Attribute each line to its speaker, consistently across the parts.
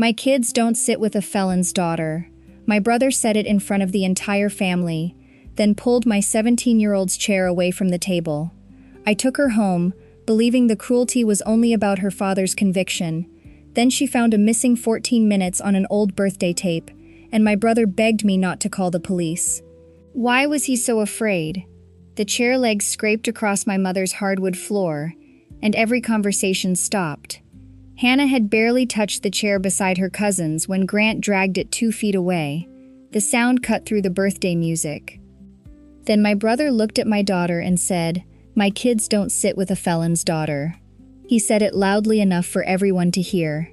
Speaker 1: My kids don't sit with a felon's daughter. My brother said it in front of the entire family, then pulled my 17-year-old's chair away from the table. I took her home, believing the cruelty was only about her father's conviction. Then she found a missing 14 minutes on an old birthday tape, and my brother begged me not to call the police. Why was he so afraid? The chair legs scraped across my mother's hardwood floor, and every conversation stopped. Hannah had barely touched the chair beside her cousin's when Grant dragged it 2 feet away. The sound cut through the birthday music. Then my brother looked at my daughter and said, "My kids don't sit with a felon's daughter." He said it loudly enough for everyone to hear.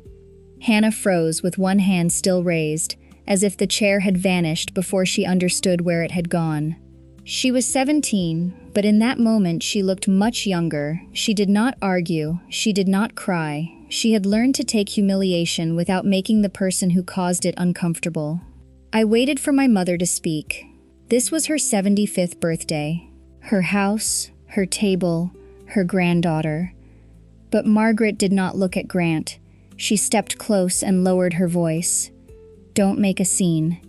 Speaker 1: Hannah froze with one hand still raised, as if the chair had vanished before she understood where it had gone. She was 17, but in that moment she looked much younger. She did not argue, she did not cry. She had learned to take humiliation without making the person who caused it uncomfortable. I waited for my mother to speak. This was her 75th birthday. Her house, her table, her granddaughter. But Margaret did not look at Grant. She stepped close and lowered her voice. "Don't make a scene."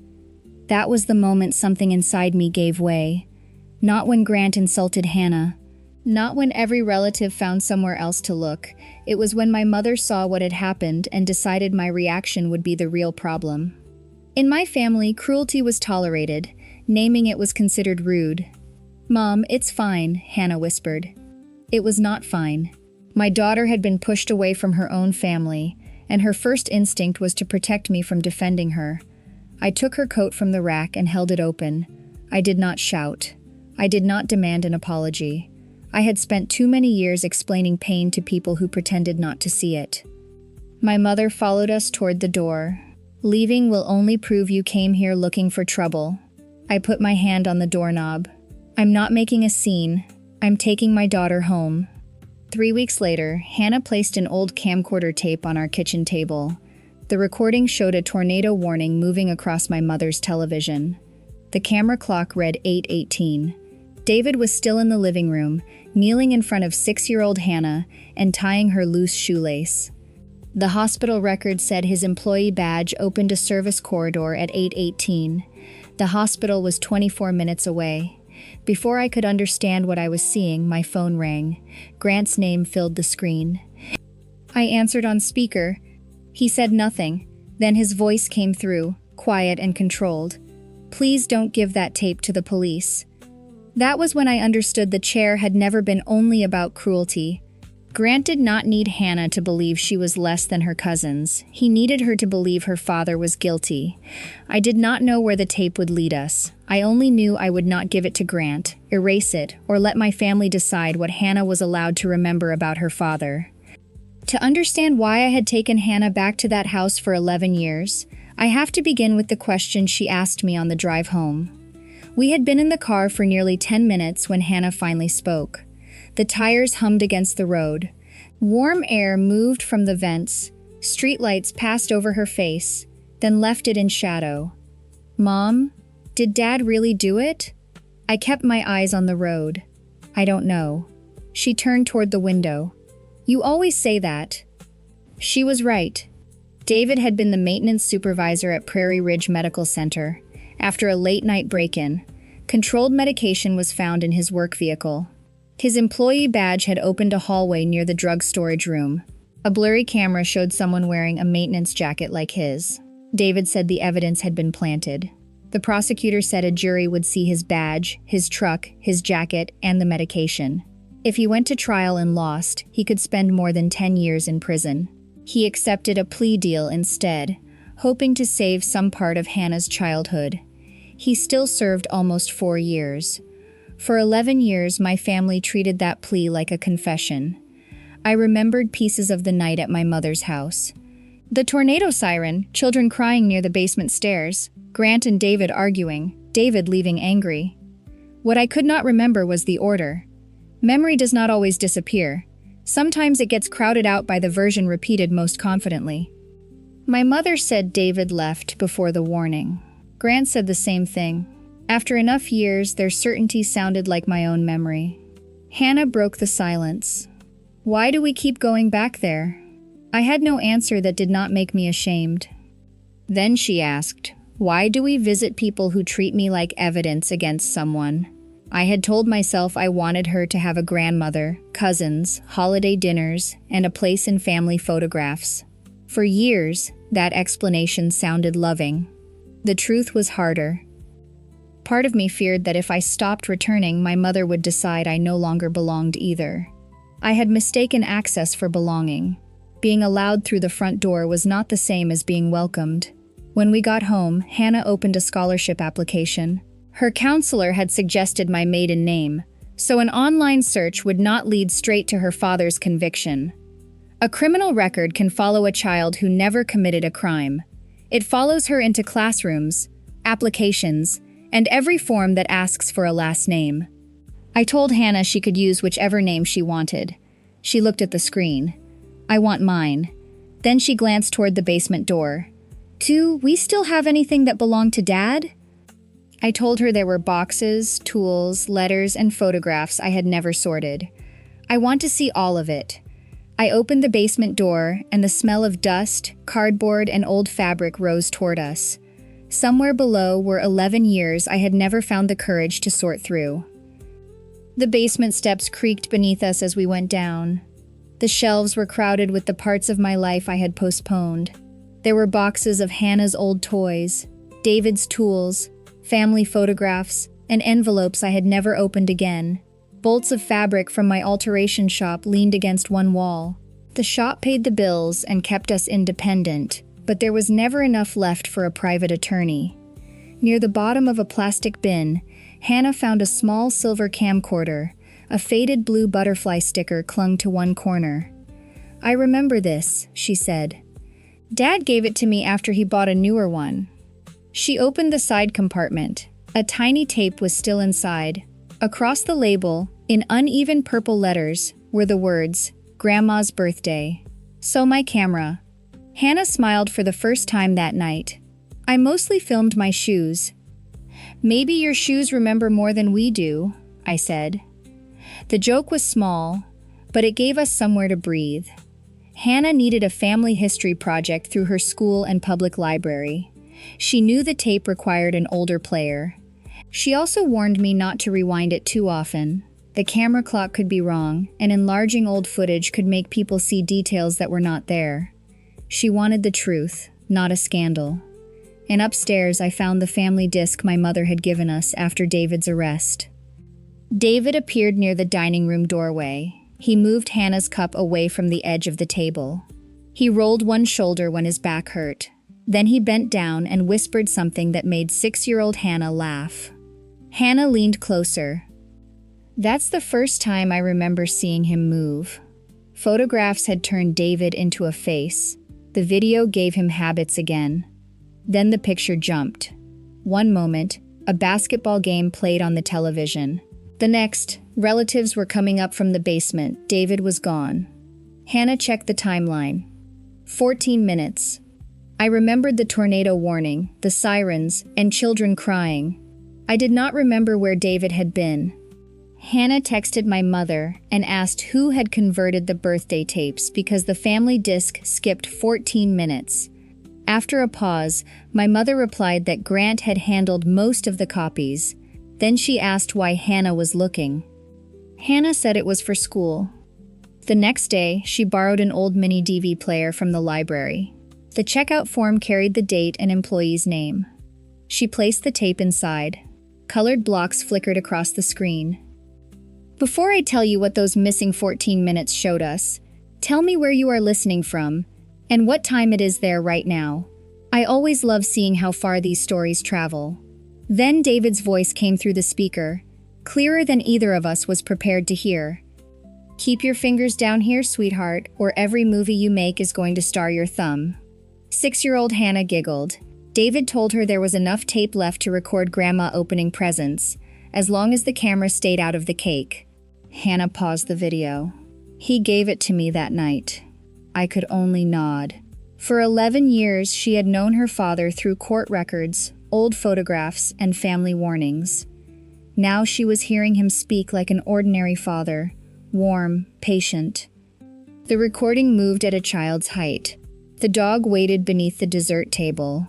Speaker 1: That was the moment something inside me gave way. Not when Grant insulted Hannah. Not when every relative found somewhere else to look. It was when my mother saw what had happened and decided my reaction would be the real problem. In my family, cruelty was tolerated. Naming it was considered rude. "Mom, it's fine," Hannah whispered. It was not fine. My daughter had been pushed away from her own family, and her first instinct was to protect me from defending her. I took her coat from the rack and held it open. I did not shout. I did not demand an apology. I had spent too many years explaining pain to people who pretended not to see it. My mother followed us toward the door. "Leaving will only prove you came here looking for trouble." I put my hand on the doorknob. "I'm not making a scene. I'm taking my daughter home." 3 weeks later, Hannah placed an old camcorder tape on our kitchen table. The recording showed a tornado warning moving across my mother's television. The camera clock read 8:18. David was still in the living room, kneeling in front of 6-year-old Hannah and tying her loose shoelace. The hospital record said his employee badge opened a service corridor at 8:18. The hospital was 24 minutes away. Before I could understand what I was seeing, my phone rang. Grant's name filled the screen. I answered on speaker. He said nothing. Then his voice came through, quiet and controlled. "Please don't give that tape to the police." That was when I understood the chair had never been only about cruelty. Grant did not need Hannah to believe she was less than her cousins. He needed her to believe her father was guilty. I did not know where the tape would lead us. I only knew I would not give it to Grant, erase it, or let my family decide what Hannah was allowed to remember about her father. To understand why I had taken Hannah back to that house for 11 years, I have to begin with the question she asked me on the drive home. We had been in the car for nearly 10 minutes when Hannah finally spoke. The tires hummed against the road. Warm air moved from the vents. Streetlights passed over her face, then left it in shadow. "Mom, did Dad really do it?" I kept my eyes on the road. "I don't know." She turned toward the window. "You always say that." She was right. David had been the maintenance supervisor at Prairie Ridge Medical Center. After a late-night break-in, controlled medication was found in his work vehicle. His employee badge had opened a hallway near the drug storage room. A blurry camera showed someone wearing a maintenance jacket like his. David said the evidence had been planted. The prosecutor said a jury would see his badge, his truck, his jacket, and the medication. If he went to trial and lost, he could spend more than 10 years in prison. He accepted a plea deal instead, hoping to save some part of Hannah's childhood. He still served almost 4 years. For 11 years, my family treated that plea like a confession. I remembered pieces of the night at my mother's house. The tornado siren, children crying near the basement stairs, Grant and David arguing, David leaving angry. What I could not remember was the order. Memory does not always disappear. Sometimes it gets crowded out by the version repeated most confidently. My mother said David left before the warning. Grant said the same thing. After enough years, their certainty sounded like my own memory. Hannah broke the silence. "Why do we keep going back there?" I had no answer that did not make me ashamed. Then she asked, "Why do we visit people who treat me like evidence against someone?" I had told myself I wanted her to have a grandmother, cousins, holiday dinners, and a place in family photographs. For years, that explanation sounded loving. The truth was harder. Part of me feared that if I stopped returning, my mother would decide I no longer belonged either. I had mistaken access for belonging. Being allowed through the front door was not the same as being welcomed. When we got home, Hannah opened a scholarship application. Her counselor had suggested my maiden name, so an online search would not lead straight to her father's conviction. A criminal record can follow a child who never committed a crime. It follows her into classrooms, applications, and every form that asks for a last name. I told Hannah she could use whichever name she wanted. She looked at the screen. "I want mine." Then she glanced toward the basement door. "Do we still have anything that belonged to Dad?" I told her there were boxes, tools, letters, and photographs I had never sorted. "I want to see all of it." I opened the basement door, and the smell of dust, cardboard, and old fabric rose toward us. Somewhere below were 11 years I had never found the courage to sort through. The basement steps creaked beneath us as we went down. The shelves were crowded with the parts of my life I had postponed. There were boxes of Hannah's old toys, David's tools, family photographs, and envelopes I had never opened again. Bolts of fabric from my alteration shop leaned against one wall. The shop paid the bills and kept us independent, but there was never enough left for a private attorney. Near the bottom of a plastic bin, Hannah found a small silver camcorder. A faded blue butterfly sticker clung to one corner. "I remember this," she said. "Dad gave it to me after he bought a newer one." She opened the side compartment. A tiny tape was still inside. Across the label, in uneven purple letters, were the words, "Grandma's birthday." "So my camera." Hannah smiled for the first time that night. "I mostly filmed my shoes." "Maybe your shoes remember more than we do," I said. The joke was small, but it gave us somewhere to breathe. Hannah needed a family history project through her school and public library. She knew the tape required an older player. She also warned me not to rewind it too often. The camera clock could be wrong, and enlarging old footage could make people see details that were not there. She wanted the truth, not a scandal. And upstairs, I found the family disc my mother had given us after David's arrest. David appeared near the dining room doorway. He moved Hannah's cup away from the edge of the table. He rolled one shoulder when his back hurt. Then he bent down and whispered something that made 6-year-old Hannah laugh. Hannah leaned closer. That's the first time I remember seeing him move. Photographs had turned David into a face. The video gave him habits again. Then the picture jumped. One moment, a basketball game played on the television. The next, relatives were coming up from the basement. David was gone. Hannah checked the timeline. 14 minutes. I remembered the tornado warning, the sirens, and children crying. I did not remember where David had been. Hannah texted my mother and asked who had converted the birthday tapes because the family disc skipped 14 minutes. After a pause, my mother replied that Grant had handled most of the copies. Then she asked why Hannah was looking. Hannah said it was for school. The next day, she borrowed an old mini DV player from the library. The checkout form carried the date and employee's name. She placed the tape inside. Colored blocks flickered across the screen. Before I tell you what those missing 14 minutes showed us, tell me where you are listening from and what time it is there right now. I always love seeing how far these stories travel. Then David's voice came through the speaker, clearer than either of us was prepared to hear. "Keep your fingers down here, sweetheart, or every movie you make is going to star your thumb." 6-year-old Hannah giggled. David told her there was enough tape left to record Grandma opening presents, as long as the camera stayed out of the cake. Hannah paused the video. "He gave it to me that night." I could only nod. For 11 years, she had known her father through court records, old photographs, and family warnings. Now she was hearing him speak like an ordinary father, warm, patient. The recording moved at a child's height. The dog waited beneath the dessert table.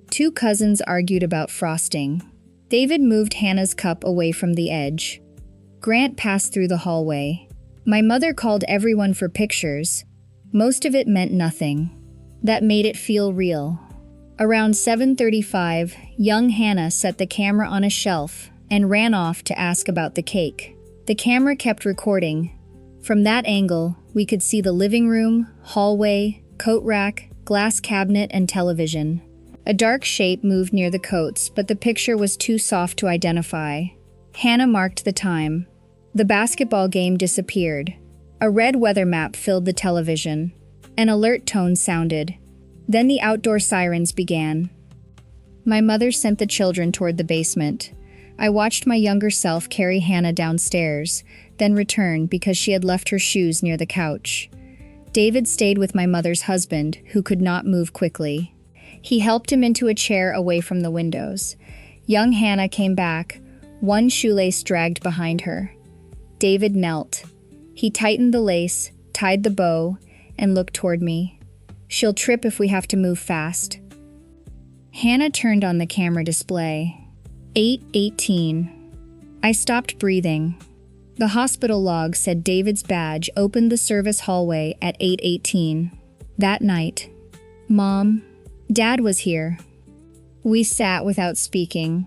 Speaker 1: Two cousins argued about frosting. David moved Hannah's cup away from the edge. Grant passed through the hallway. My mother called everyone for pictures. Most of it meant nothing. That made it feel real. Around 7:35, young Hannah set the camera on a shelf and ran off to ask about the cake. The camera kept recording. From that angle, we could see the living room, hallway, coat rack, glass cabinet, and television. A dark shape moved near the coats, but the picture was too soft to identify. Hannah marked the time. The basketball game disappeared. A red weather map filled the television. An alert tone sounded. Then the outdoor sirens began. My mother sent the children toward the basement. I watched my younger self carry Hannah downstairs, then return because she had left her shoes near the couch. David stayed with my mother's husband, who could not move quickly. He helped him into a chair away from the windows. Young Hannah came back, one shoelace dragged behind her. David knelt. He tightened the lace, tied the bow, and looked toward me. She'll trip if we have to move fast. Hannah turned on the camera display. 8:18. I stopped breathing. The hospital log said David's badge opened the service hallway at 8:18. That night, Mom, Dad was here. We sat without speaking.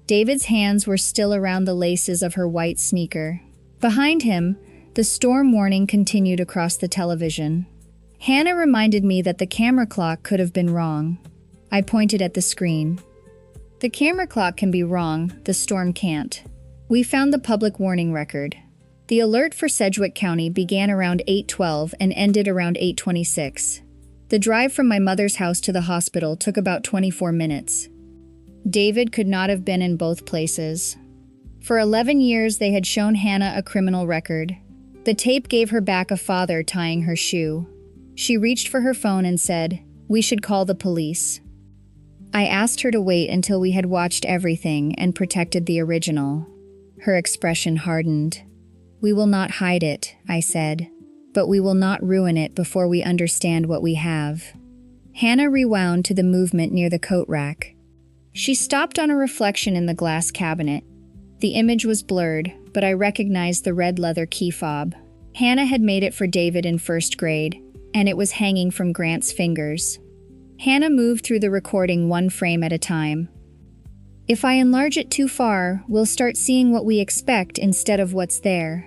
Speaker 1: David's hands were still around the laces of her white sneaker. Behind him, the storm warning continued across the television. Hannah reminded me that the camera clock could have been wrong. I pointed at the screen. The camera clock can be wrong, the storm can't. We found the public warning record. The alert for Sedgwick County began around 8:12 and ended around 8:26. The drive from my mother's house to the hospital took about 24 minutes. David could not have been in both places. For 11 years, they had shown Hannah a criminal record. The tape gave her back a father tying her shoe. She reached for her phone and said, "We should call the police." I asked her to wait until we had watched everything and protected the original. Her expression hardened. "We will not hide it," I said, "but we will not ruin it before we understand what we have." Hannah rewound to the movement near the coat rack. She stopped on a reflection in the glass cabinet. The image was blurred, but I recognized the red leather key fob. Hannah had made it for David in first grade, and it was hanging from Grant's fingers. Hannah moved through the recording one frame at a time. If I enlarge it too far, we'll start seeing what we expect instead of what's there.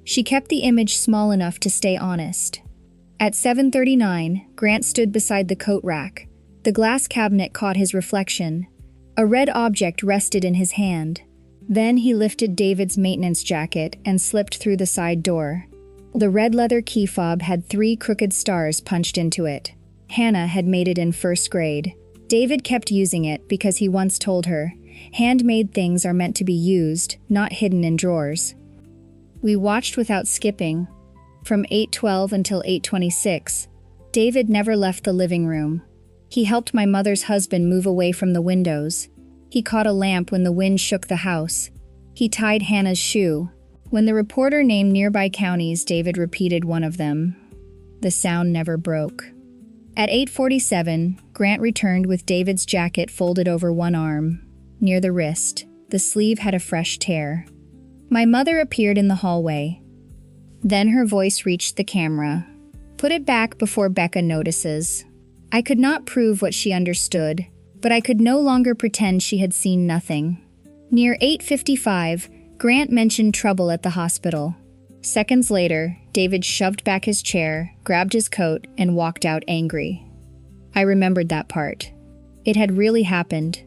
Speaker 1: She kept the image small enough to stay honest. At 7:39, Grant stood beside the coat rack. The glass cabinet caught his reflection. A red object rested in his hand. Then he lifted David's maintenance jacket and slipped through the side door. The red leather key fob had 3 crooked stars punched into it. Hannah had made it in first grade. David kept using it because he once told her, "Handmade things are meant to be used, not hidden in drawers." We watched without skipping. From 8:12 until 8:26, David never left the living room. He helped my mother's husband move away from the windows. He caught a lamp when the wind shook the house. He tied Hannah's shoe. When the reporter named nearby counties, David repeated one of them. The sound never broke. At 8:47, Grant returned with David's jacket folded over one arm. Near the wrist, the sleeve had a fresh tear. My mother appeared in the hallway. Then her voice reached the camera. "Put it back before Becca notices." I could not prove what she understood, but I could no longer pretend she had seen nothing. Near 8:55, Grant mentioned trouble at the hospital. Seconds later, David shoved back his chair, grabbed his coat, and walked out angry. I remembered that part. It had really happened.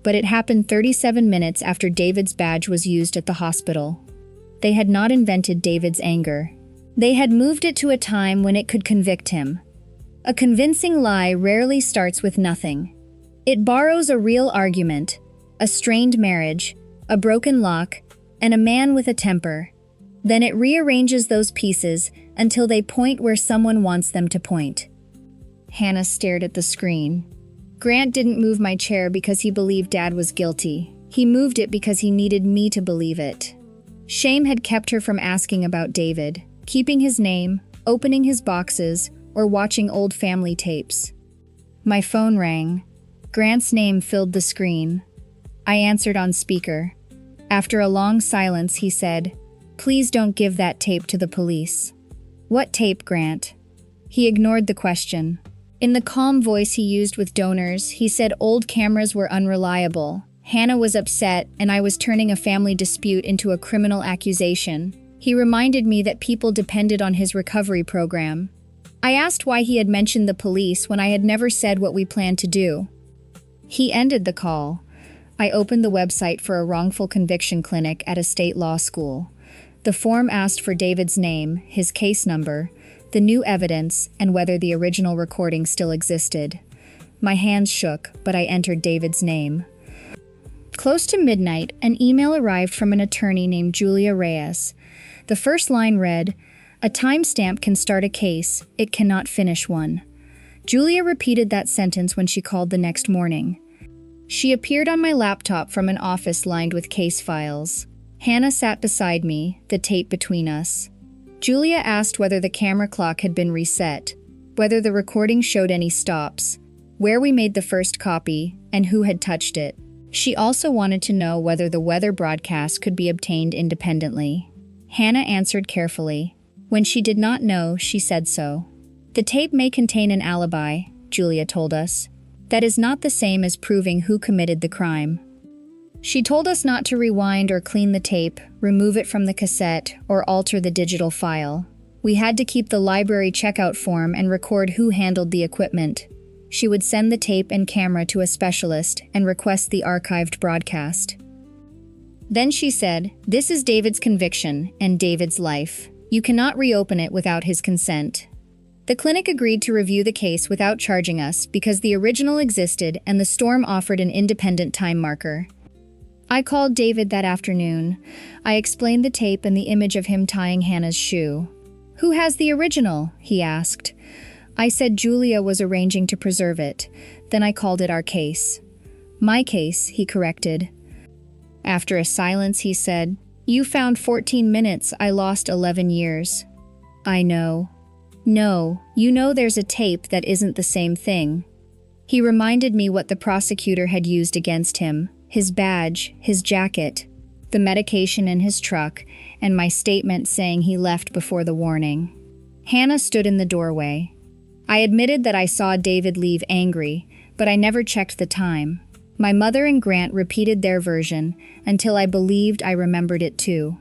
Speaker 1: But it happened 37 minutes after David's badge was used at the hospital. They had not invented David's anger. They had moved it to a time when it could convict him. A convincing lie rarely starts with nothing. It borrows a real argument, a strained marriage, a broken lock, and a man with a temper. Then it rearranges those pieces until they point where someone wants them to point. Hannah stared at the screen. Grant didn't move my chair because he believed Dad was guilty. He moved it because he needed me to believe it. Shame had kept her from asking about David. Keeping his name, opening his boxes, or watching old family tapes. My phone rang. Grant's name filled the screen. I answered on speaker. After a long silence, he said, "Please don't give that tape to the police." "What tape, Grant?" He ignored the question. In the calm voice he used with donors, he said old cameras were unreliable. Hannah was upset, and I was turning a family dispute into a criminal accusation. He reminded me that people depended on his recovery program. I asked why he had mentioned the police when I had never said what we planned to do. He ended the call. I opened the website for a wrongful conviction clinic at a state law school. The form asked for David's name, his case number, the new evidence, and whether the original recording still existed. My hands shook, but I entered David's name. Close to midnight, an email arrived from an attorney named Julia Reyes. The first line read, "A timestamp can start a case, it cannot finish one." Julia repeated that sentence when she called the next morning. She appeared on my laptop from an office lined with case files. Hannah sat beside me, the tape between us. Julia asked whether the camera clock had been reset, whether the recording showed any stops, where we made the first copy, and who had touched it. She also wanted to know whether the weather broadcast could be obtained independently. Hannah answered carefully. When she did not know, she said so. "The tape may contain an alibi," Julia told us. "That is not the same as proving who committed the crime." She told us not to rewind or clean the tape, remove it from the cassette, or alter the digital file. We had to keep the library checkout form and record who handled the equipment. She would send the tape and camera to a specialist and request the archived broadcast. Then she said, "This is David's conviction and David's life. You cannot reopen it without his consent." The clinic agreed to review the case without charging us because the original existed and the storm offered an independent time marker. I called David that afternoon. I explained the tape and the image of him tying Hannah's shoe. "Who has the original?" he asked. I said Julia was arranging to preserve it. Then I called it our case. "My case," he corrected. After a silence, he said, "You found 14 minutes, I lost 11 years. "I know." "No, you know there's a tape that isn't the same thing." He reminded me what the prosecutor had used against him. His badge, his jacket, the medication in his truck, and my statement saying he left before the warning. Hannah stood in the doorway. I admitted that I saw David leave angry, but I never checked the time. My mother and Grant repeated their version until I believed I remembered it too.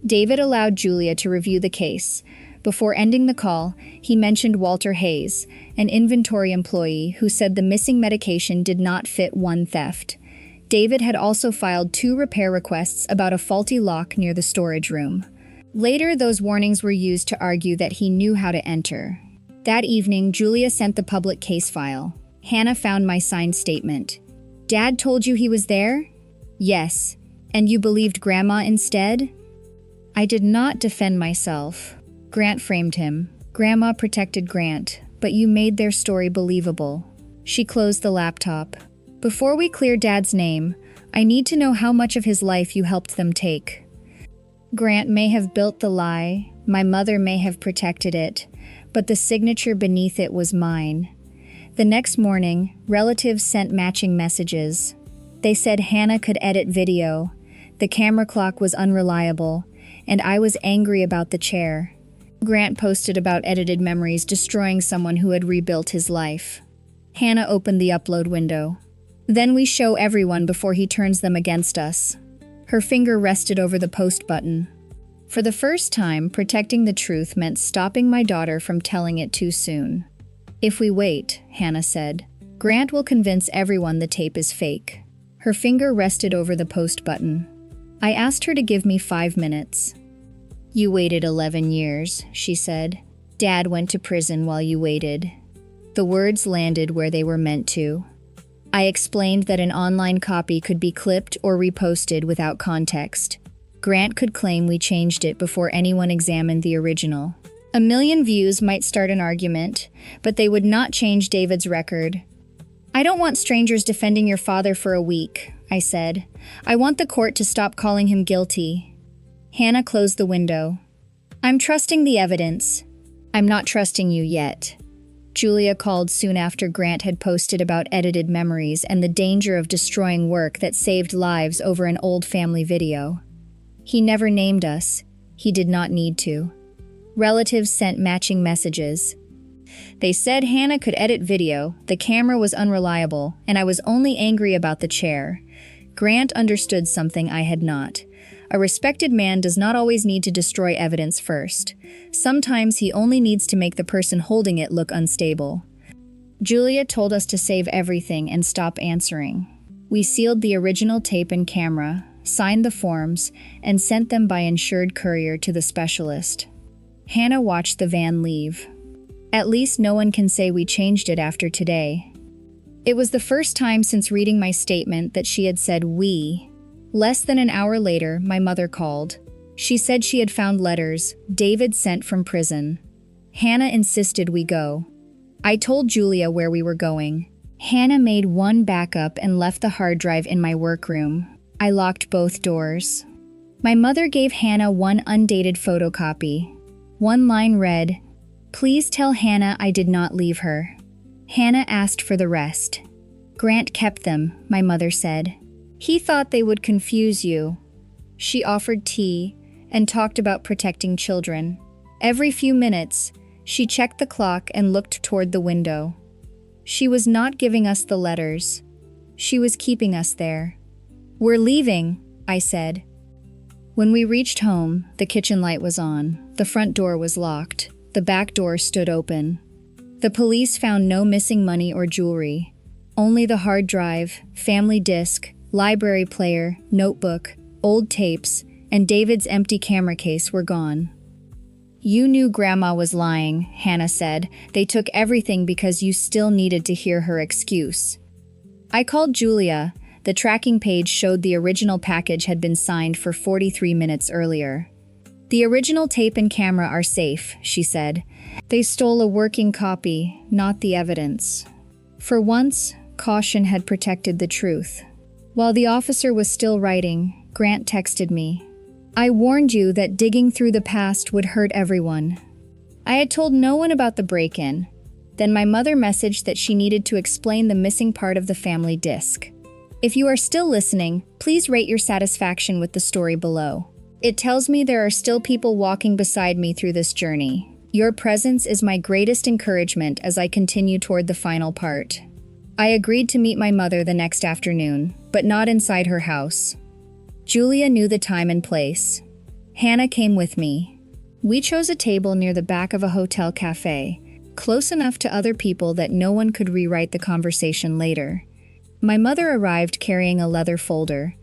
Speaker 1: David allowed Julia to review the case. Before ending the call, he mentioned Walter Hayes, an inventory employee who said the missing medication did not fit one theft. David had also filed 2 repair requests about a faulty lock near the storage room. Later, those warnings were used to argue that he knew how to enter. That evening, Julia sent the public case file. Hannah found my signed statement. "Dad told you he was there?" "Yes. And you believed Grandma instead?" I did not defend myself. Grant framed him. Grandma protected Grant, but you made their story believable. She closed the laptop. "Before we clear Dad's name, I need to know how much of his life you helped them take." Grant may have built the lie, my mother may have protected it, but the signature beneath it was mine. The next morning, relatives sent matching messages. They said Hannah could edit video, the camera clock was unreliable, and I was angry about the chair. Grant posted about edited memories destroying someone who had rebuilt his life. Hannah opened the upload window. "Then we show everyone before he turns them against us." Her finger rested over the post button. For the first time, protecting the truth meant stopping my daughter from telling it too soon. "If we wait," Hannah said, "Grant will convince everyone the tape is fake." Her finger rested over the post button. I asked her to give me 5 minutes. "You waited 11 years, she said. "Dad went to prison while you waited." The words landed where they were meant to. I explained that an online copy could be clipped or reposted without context. Grant could claim we changed it before anyone examined the original. 1 million views might start an argument, but they would not change David's record. "I don't want strangers defending your father for a week," I said. "I want the court to stop calling him guilty." Hannah closed the window. "I'm trusting the evidence. I'm not trusting you yet. Julia called soon after Grant had posted about edited memories and the danger of destroying work that saved lives over an old family video. He never named us. He did not need to. Relatives sent matching messages. They said Hannah could edit video, the camera was unreliable, and I was only angry about the chair. Grant understood something I had not. A respected man does not always need to destroy evidence first. Sometimes he only needs to make the person holding it look unstable. Julia told us to save everything and stop answering. We sealed the original tape and camera, signed the forms, and sent them by insured courier to the specialist. Hannah watched the van leave. At least no one can say we changed it after today. It was the first time since reading my statement that she had said we. Less than an hour later, my mother called. She said she had found letters David sent from prison. Hannah insisted we go. I told Julia where we were going. Hannah made one backup and left the hard drive in my workroom. I locked both doors. My mother gave Hannah one undated photocopy. One line read, "Please tell Hannah I did not leave her." Hannah asked for the rest. Grant kept them, my mother said. He thought they would confuse you. She offered tea and talked about protecting children. Every few minutes, she checked the clock and looked toward the window. She was not giving us the letters. She was keeping us there. "We're leaving," I said. When we reached home, the kitchen light was on. The front door was locked. The back door stood open. The police found no missing money or jewelry. Only the hard drive, family disc, library player, notebook, old tapes, and David's empty camera case were gone. "You knew Grandma was lying," Hannah said. "They took everything because you still needed to hear her excuse." I called Julia. The tracking page showed the original package had been signed for 43 minutes earlier. "The original tape and camera are safe," she said. "They stole a working copy, not the evidence." For once, caution had protected the truth. While the officer was still writing, Grant texted me. "I warned you that digging through the past would hurt everyone." I had told no one about the break-in. Then my mother messaged that she needed to explain the missing part of the family disc. If you are still listening, please rate your satisfaction with the story below. It tells me there are still people walking beside me through this journey. Your presence is my greatest encouragement as I continue toward the final part. I agreed to meet my mother the next afternoon, but not inside her house. Julia knew the time and place. Hannah came with me. We chose a table near the back of a hotel cafe, close enough to other people that no one could rewrite the conversation later. My mother arrived carrying a leather folder.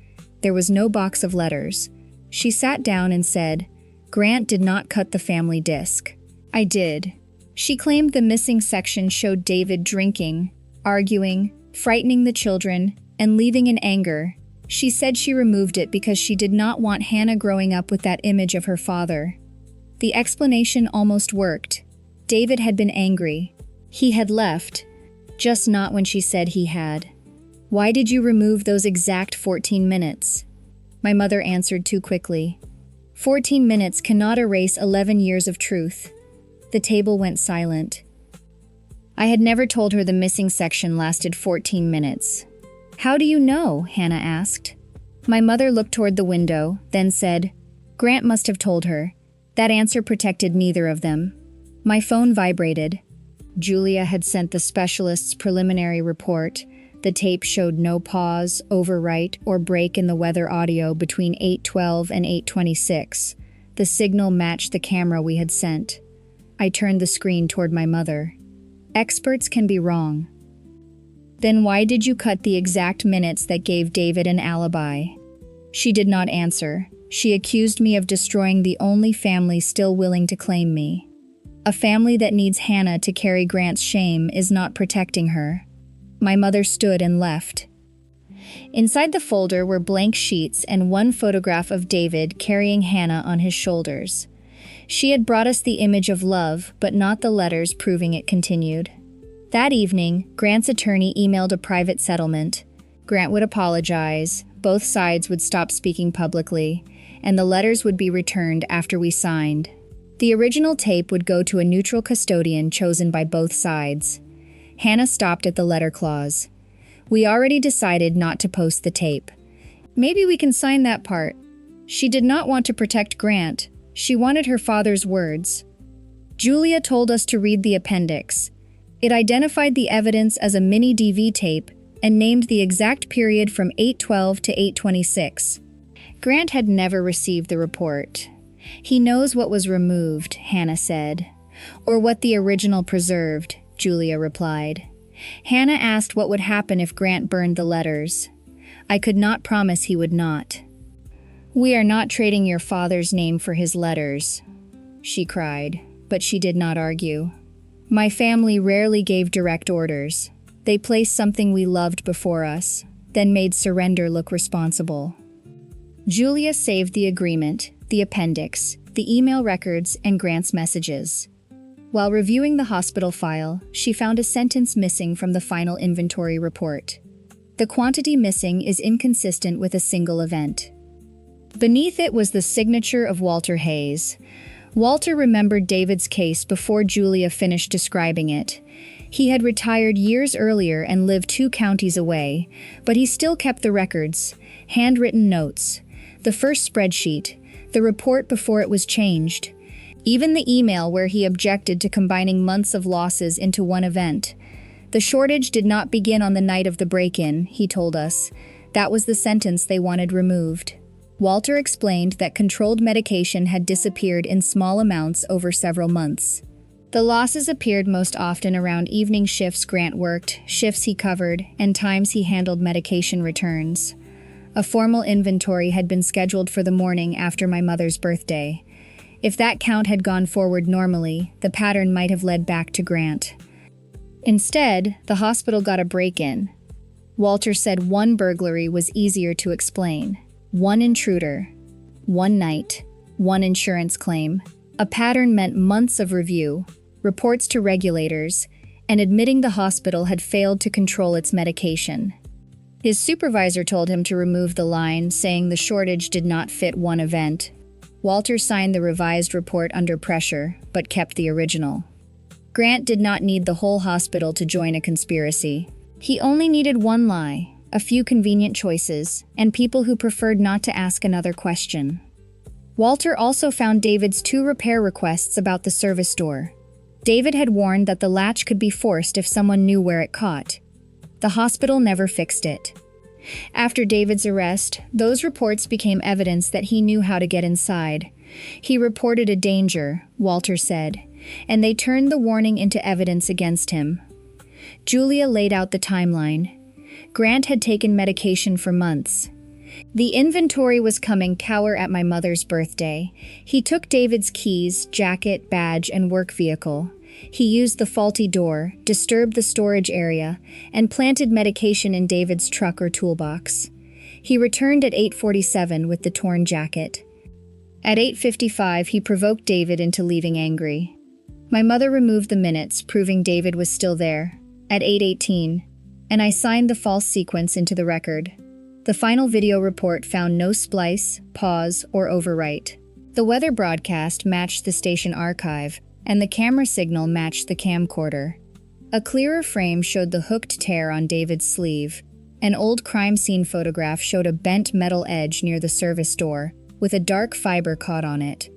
Speaker 1: There was no box of letters. She sat down and said, "Grant did not cut the family disc." I did. She claimed the missing section showed David drinking, arguing, frightening the children, and leaving in anger. She said she removed it because she did not want Hannah growing up with that image of her father. The explanation almost worked. David had been angry. He had left, just not when she said he had. "Why did you remove those exact 14 minutes?" My mother answered too quickly. 14 minutes cannot erase 11 years of truth. The table went silent. I had never told her the missing section lasted 14 minutes. "How do you know?" Hannah asked. My mother looked toward the window, then said, "Grant must have told her." That answer protected neither of them. My phone vibrated. Julia had sent the specialist's preliminary report. The tape showed no pause, overwrite, or break in the weather audio between 8:12 and 8:26. The signal matched the camera we had sent. I turned the screen toward my mother. "Experts can be wrong." "Then why did you cut the exact minutes that gave David an alibi?" She did not answer. She accused me of destroying the only family still willing to claim me. A family that needs Hannah to carry Grant's shame is not protecting her. My mother stood and left. Inside the folder were blank sheets and one photograph of David carrying Hannah on his shoulders. She had brought us the image of love, but not the letters proving it continued. That evening, Grant's attorney emailed a private settlement. Grant would apologize, both sides would stop speaking publicly, and the letters would be returned after we signed. The original tape would go to a neutral custodian chosen by both sides. Hannah stopped at the letter clause. We already decided not to post the tape. Maybe we can sign that part. She did not want to protect Grant. She wanted her father's words. Julia told us to read the appendix. It identified the evidence as a mini DV tape and named the exact period from 8/12 to 8/26. Grant had never received the report. He knows what was removed, Hannah said. Or what the original preserved, Julia replied. Hannah asked what would happen if Grant burned the letters. I could not promise he would not. We are not trading your father's name for his letters, she cried, but she did not argue. My family rarely gave direct orders. They placed something we loved before us, then made surrender look responsible. Julia saved the agreement, the appendix, the email records, and Grant's messages. While reviewing the hospital file, she found a sentence missing from the final inventory report. The quantity missing is inconsistent with a single event. Beneath it was the signature of Walter Hayes. Walter remembered David's case before Julia finished describing it. He had retired years earlier and lived 2 counties away, but he still kept the records, handwritten notes, the first spreadsheet, the report before it was changed, even the email where he objected to combining months of losses into one event. The shortage did not begin on the night of the break-in, he told us. That was the sentence they wanted removed. Walter explained that controlled medication had disappeared in small amounts over several months. The losses appeared most often around evening shifts Grant worked, shifts he covered, and times he handled medication returns. A formal inventory had been scheduled for the morning after my mother's birthday. If that count had gone forward normally, the pattern might have led back to Grant. Instead, the hospital got a break-in. Walter said one burglary was easier to explain. One intruder, one night, one insurance claim. A pattern meant months of review, reports to regulators, and admitting the hospital had failed to control its medication. His supervisor told him to remove the line, saying the shortage did not fit one event. Walter signed the revised report under pressure, but kept the original. Grant did not need the whole hospital to join a conspiracy. He only needed one lie, a few convenient choices, and people who preferred not to ask another question. Walter also found David's 2 repair requests about the service door. David had warned that the latch could be forced if someone knew where it caught. The hospital never fixed it. After David's arrest, those reports became evidence that he knew how to get inside. He reported a danger, Walter said, and they turned the warning into evidence against him. Julia laid out the timeline. Grant had taken medication for months. The inventory was coming cower at my mother's birthday. He took David's keys, jacket, badge, and work vehicle. He used the faulty door, disturbed the storage area, and planted medication in David's truck or toolbox. He returned at 8:47 with the torn jacket. At 8:55, he provoked David into leaving angry. My mother removed the minutes, proving David was still there. At 8:18, and I signed the false sequence into the record. The final video report found no splice, pause, or overwrite. The weather broadcast matched the station archive, and the camera signal matched the camcorder. A clearer frame showed the hooked tear on David's sleeve. An old crime scene photograph showed a bent metal edge near the service door, with a dark fiber caught on it.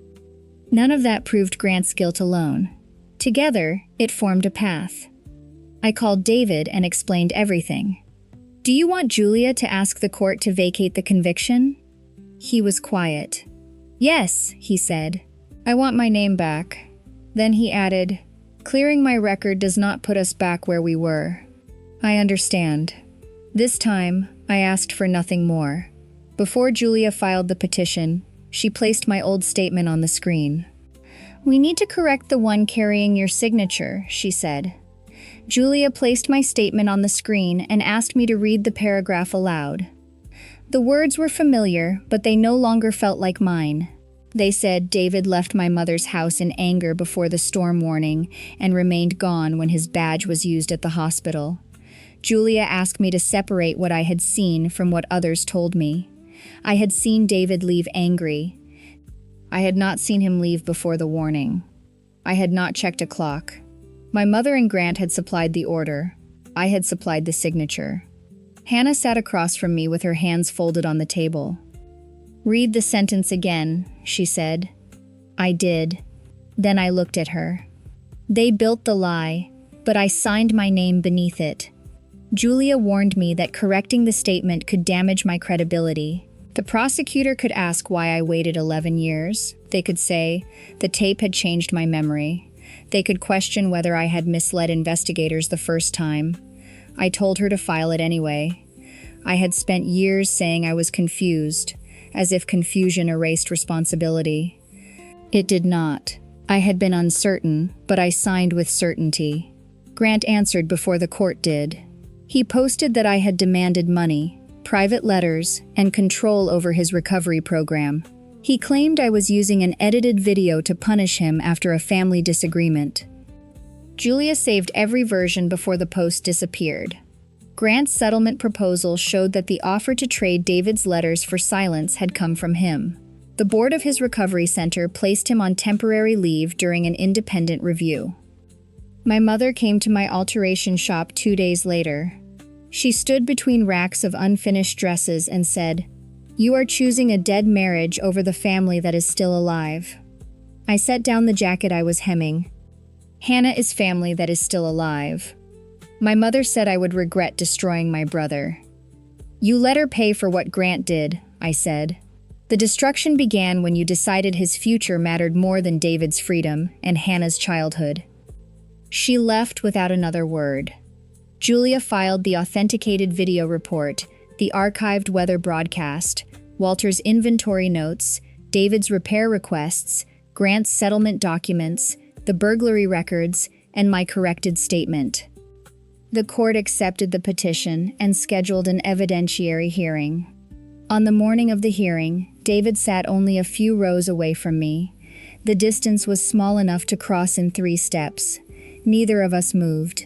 Speaker 1: None of that proved Grant's guilt alone. Together, it formed a path. I called David and explained everything. Do you want Julia to ask the court to vacate the conviction? He was quiet. Yes, he said. I want my name back. Then he added, clearing my record does not put us back where we were. I understand. This time, I asked for nothing more. Before Julia filed the petition, she placed my old statement on the screen. We need to correct the one carrying your signature, she said. Julia placed my statement on the screen and asked me to read the paragraph aloud. The words were familiar, but they no longer felt like mine. They said David left my mother's house in anger before the storm warning and remained gone when his badge was used at the hospital. Julia asked me to separate what I had seen from what others told me. I had seen David leave angry. I had not seen him leave before the warning. I had not checked a clock. My mother and Grant had supplied the order. I had supplied the signature. Hannah sat across from me with her hands folded on the table. "Read the sentence again," she said. I did. Then I looked at her. "They built the lie, but I signed my name beneath it." Julia warned me that correcting the statement could damage my credibility. The prosecutor could ask why I waited 11 years. They could say the tape had changed my memory. They could question whether I had misled investigators the first time. I told her to file it anyway. I had spent years saying I was confused, as if confusion erased responsibility. It did not. I had been uncertain, but I signed with certainty. Grant answered before the court did. He posted that I had demanded money, private letters, and control over his recovery program. He claimed I was using an edited video to punish him after a family disagreement. Julia saved every version before the post disappeared. Grant's settlement proposal showed that the offer to trade David's letters for silence had come from him. The board of his recovery center placed him on temporary leave during an independent review. My mother came to my alteration shop 2 days later. She stood between racks of unfinished dresses and said, "You are choosing a dead marriage over the family that is still alive." I set down the jacket I was hemming. Hannah is family that is still alive. My mother said I would regret destroying my brother. "You let her pay for what Grant did," I said. "The destruction began when you decided his future mattered more than David's freedom and Hannah's childhood." She left without another word. Julia filed the authenticated video report, the archived weather broadcast, Walter's inventory notes, David's repair requests, Grant's settlement documents, the burglary records, and my corrected statement. The court accepted the petition and scheduled an evidentiary hearing. On the morning of the hearing, David sat only a few rows away from me. The distance was small enough to cross in 3 steps. Neither of us moved.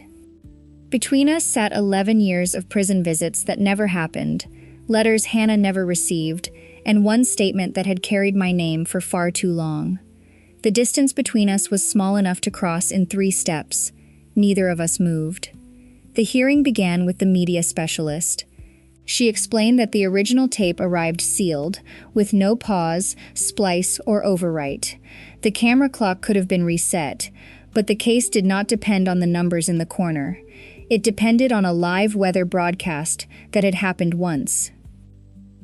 Speaker 1: Between us sat 11 years of prison visits that never happened, letters Hannah never received, and one statement that had carried my name for far too long. The distance between us was small enough to cross in 3 steps. Neither of us moved. The hearing began with the media specialist. She explained that the original tape arrived sealed, with no pause, splice, or overwrite. The camera clock could have been reset, but the case did not depend on the numbers in the corner. It depended on a live weather broadcast that had happened once.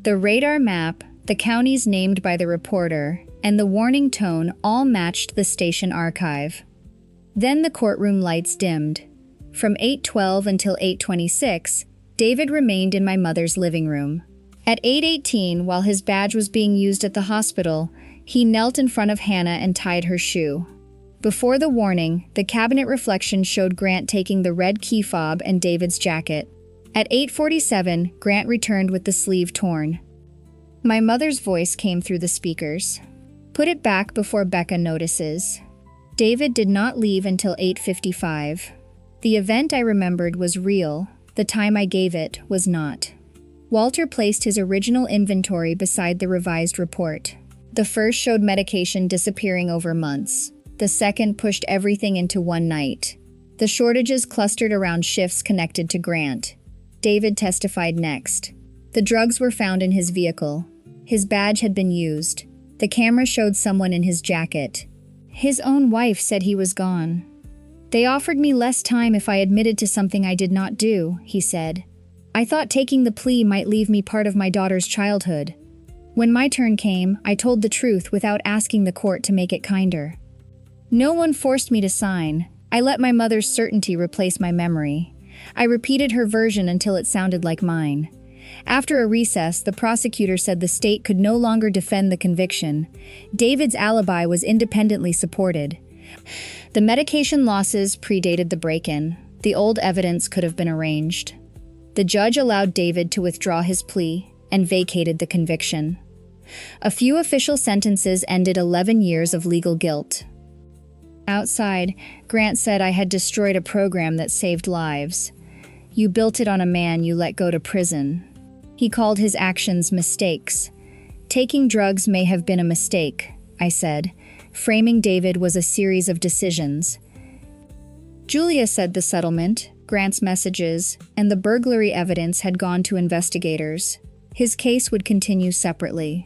Speaker 1: The radar map, the counties named by the reporter, and the warning tone all matched the station archive. Then the courtroom lights dimmed. From 8:12 until 8:26, David remained in my mother's living room. At 8:18, while his badge was being used at the hospital, he knelt in front of Hannah and tied her shoe. Before the warning, the cabinet reflection showed Grant taking the red key fob and David's jacket. At 8:47, Grant returned with the sleeve torn. My mother's voice came through the speakers. "Put it back before Becca notices." David did not leave until 8:55. The event I remembered was real. The time I gave it was not. Walter placed his original inventory beside the revised report. The first showed medication disappearing over months. The second pushed everything into one night. The shortages clustered around shifts connected to Grant. David testified next. The drugs were found in his vehicle. His badge had been used. The camera showed someone in his jacket. His own wife said he was gone. "They offered me less time if I admitted to something I did not do," he said. "I thought taking the plea might leave me part of my daughter's childhood. When my turn came, I told the truth without asking the court to make it kinder. No one forced me to sign. I let my mother's certainty replace my memory. I repeated her version until it sounded like mine. After a recess, the prosecutor said the state could no longer defend the conviction. David's alibi was independently supported. The medication losses predated the break-in. The old evidence could have been arranged. The judge allowed David to withdraw his plea and vacated the conviction. A few official sentences ended 11 years of legal guilt. Outside, Grant said I had destroyed a program that saved lives. "You built it on a man you let go to prison." He called his actions mistakes. "Taking drugs may have been a mistake," I said, framing David was a series of decisions. Julia said the settlement, Grant's messages, and the burglary evidence had gone to investigators. His case would continue separately.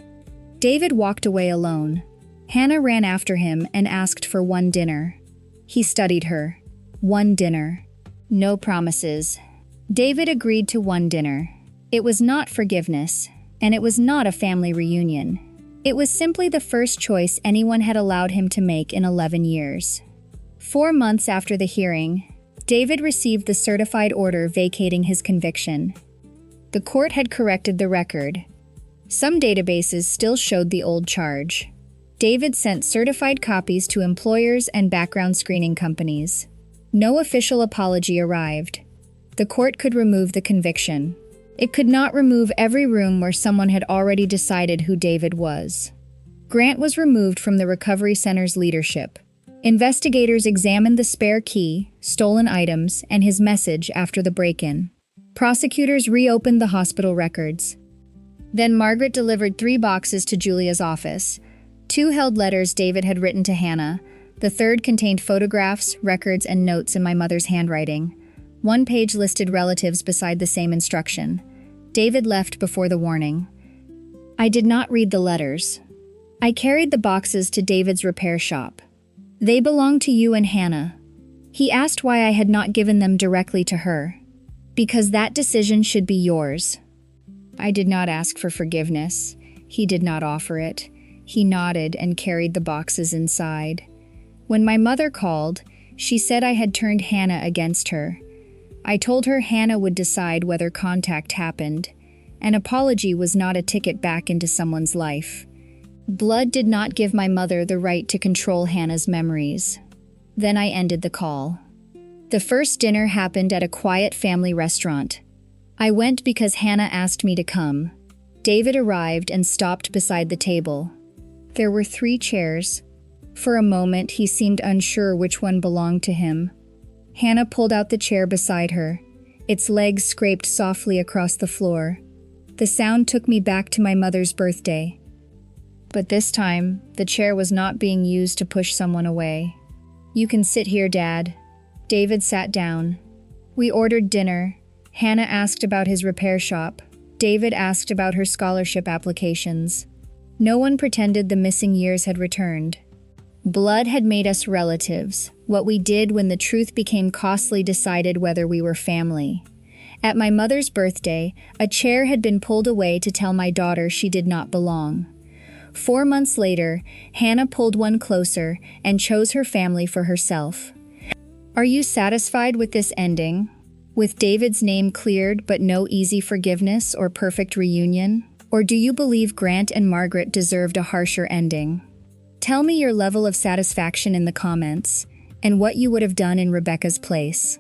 Speaker 1: David walked away alone. Hannah ran after him and asked for one dinner. He studied her. One dinner. No promises. David agreed to one dinner. It was not forgiveness, and it was not a family reunion. It was simply the first choice anyone had allowed him to make in 11 years. 4 months after the hearing, David received the certified order vacating his conviction. The court had corrected the record. Some databases still showed the old charge. David sent certified copies to employers and background screening companies. No official apology arrived. The court could remove the conviction. It could not remove every room where someone had already decided who David was. Grant was removed from the recovery center's leadership. Investigators examined the spare key, stolen items, and his message after the break-in. Prosecutors reopened the hospital records. Then Margaret delivered 3 boxes to Julia's office. 2 held letters David had written to Hannah. The third contained photographs, records, and notes in my mother's handwriting. 1 page listed relatives beside the same instruction. David left before the warning. I did not read the letters. I carried the boxes to David's repair shop. They belonged to you and Hannah. He asked why I had not given them directly to her. Because that decision should be yours. I did not ask for forgiveness. He did not offer it. He nodded and carried the boxes inside. When my mother called, she said I had turned Hannah against her. I told her Hannah would decide whether contact happened. An apology was not a ticket back into someone's life. Blood did not give my mother the right to control Hannah's memories. Then I ended the call. The first dinner happened at a quiet family restaurant. I went because Hannah asked me to come. David arrived and stopped beside the table. There were 3 chairs. For a moment, he seemed unsure which one belonged to him. Hannah pulled out the chair beside her. Its legs scraped softly across the floor. The sound took me back to my mother's birthday. But this time, the chair was not being used to push someone away. You can sit here, Dad. David sat down. We ordered dinner. Hannah asked about his repair shop. David asked about her scholarship applications. No one pretended the missing years had returned. Blood had made us relatives. What we did when the truth became costly decided whether we were family. At my mother's birthday, a chair had been pulled away to tell my daughter she did not belong. 4 months later, Hannah pulled one closer and chose her family for herself. Are you satisfied with this ending? With David's name cleared but no easy forgiveness or perfect reunion? Or do you believe Grant and Margaret deserved a harsher ending? Tell me your level of satisfaction in the comments, and what you would have done in Rebecca's place.